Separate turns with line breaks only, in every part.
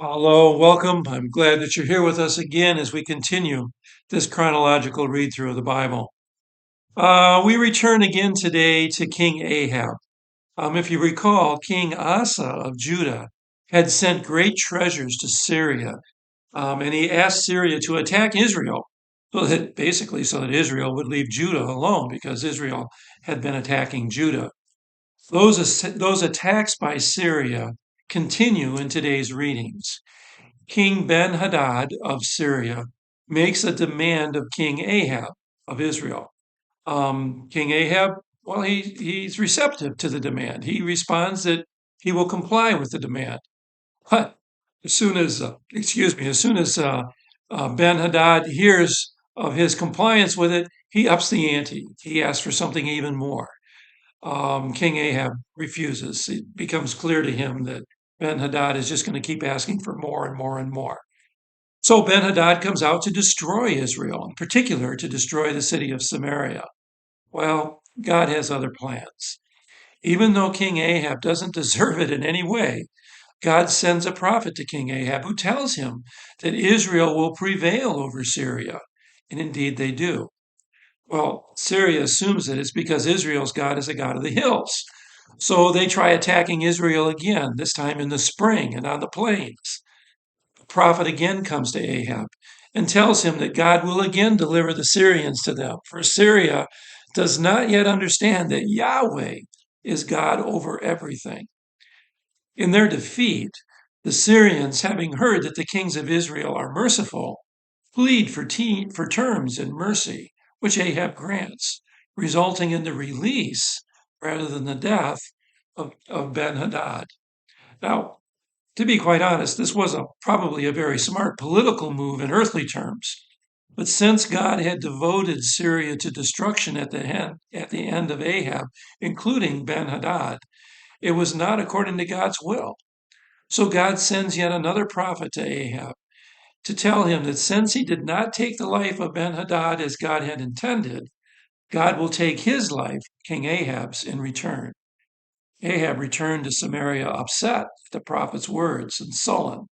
Hello, welcome. I'm glad that you're here with us again as we continue this chronological read through of the Bible. We return again today to King Ahab. If you recall, King Asa of Judah had sent great treasures to Syria, and he asked Syria to attack Israel, so that Israel would leave Judah alone because Israel had been attacking Judah. Those attacks by Syria continue in today's readings. King Ben-Hadad of Syria makes a demand of King Ahab of Israel. King Ahab, well, he's receptive to the demand. He responds that he will comply with the demand. But as soon as Ben-Hadad hears of his compliance with it, he ups the ante. He asks for something even more. King Ahab refuses. It becomes clear to him that Ben-Hadad is just going to keep asking for more and more and more. So Ben-Hadad comes out to destroy Israel, in particular to destroy the city of Samaria. Well, God has other plans. Even though King Ahab doesn't deserve it in any way, God sends a prophet to King Ahab who tells him that Israel will prevail over Syria. And indeed they do. Well, Syria assumes that it's because Israel's God is a God of the hills. So they try attacking Israel again, this time in the spring and on the plains. The prophet again comes to Ahab and tells him that God will again deliver the Syrians to them, for Syria does not yet understand that Yahweh is God over everything. In their defeat, the Syrians, having heard that the kings of Israel are merciful, plead for terms and mercy, which Ahab grants, resulting in the release rather than the death of Ben-Hadad. Now, to be quite honest, this was probably a very smart political move in earthly terms. But since God had devoted Syria to destruction at the end of Ahab, including Ben-Hadad, it was not according to God's will. So God sends yet another prophet to Ahab to tell him that since he did not take the life of Ben-Hadad as God had intended, God will take his life, King Ahab's, in return. Ahab returned to Samaria upset at the prophet's words and sullen.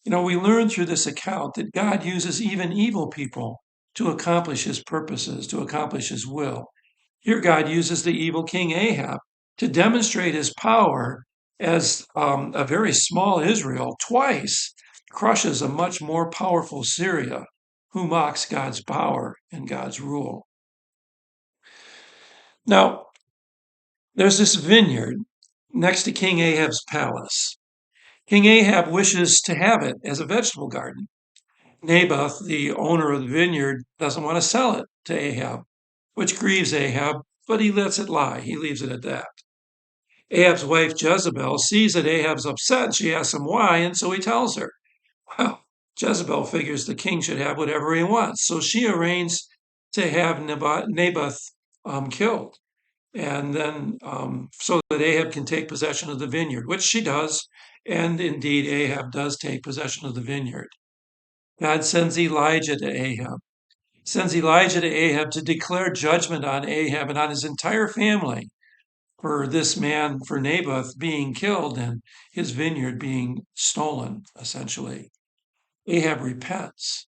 We learn through this account that God uses even evil people to accomplish his purposes, to accomplish his will. Here, God uses the evil King Ahab to demonstrate his power as a very small Israel twice crushes a much more powerful Syria who mocks God's power and God's rule. Now, there's this vineyard next to King Ahab's palace. King Ahab wishes to have it as a vegetable garden. Naboth, the owner of the vineyard, doesn't want to sell it to Ahab, which grieves Ahab, but he lets it lie. He leaves it at that. Ahab's wife Jezebel sees that Ahab's upset and she asks him why, and so he tells her. Well, Jezebel figures the king should have whatever he wants, so she arranges to have Naboth killed, and then so that Ahab can take possession of the vineyard, which she does, and indeed Ahab does take possession of the vineyard. God sends Elijah to Ahab, to declare judgment on Ahab and on his entire family for this man, for Naboth being killed and his vineyard being stolen, essentially. Ahab repents.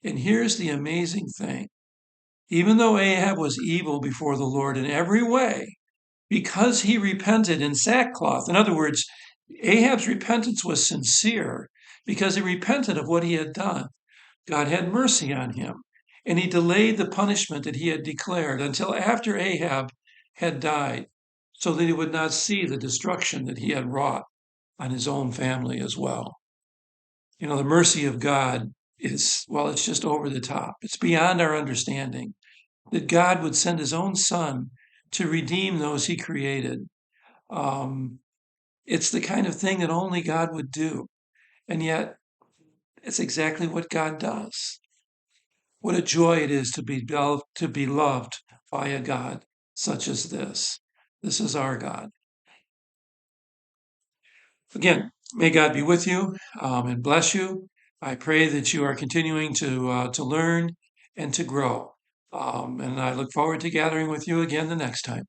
And here's the amazing thing. Even though Ahab was evil before the Lord in every way, because he repented in sackcloth, in other words, Ahab's repentance was sincere because he repented of what he had done. God had mercy on him, and he delayed the punishment that he had declared until after Ahab had died, so that he would not see the destruction that he had wrought on his own family as well. The mercy of God is, well, it's just over the top. It's beyond our understanding that God would send his own son to redeem those he created. It's the kind of thing that only God would do. And yet, it's exactly what God does. What a joy it is to be loved by a God such as this. This is our God. Again, may God be with you and bless you. I pray that you are continuing to learn and to grow. And I look forward to gathering with you again the next time.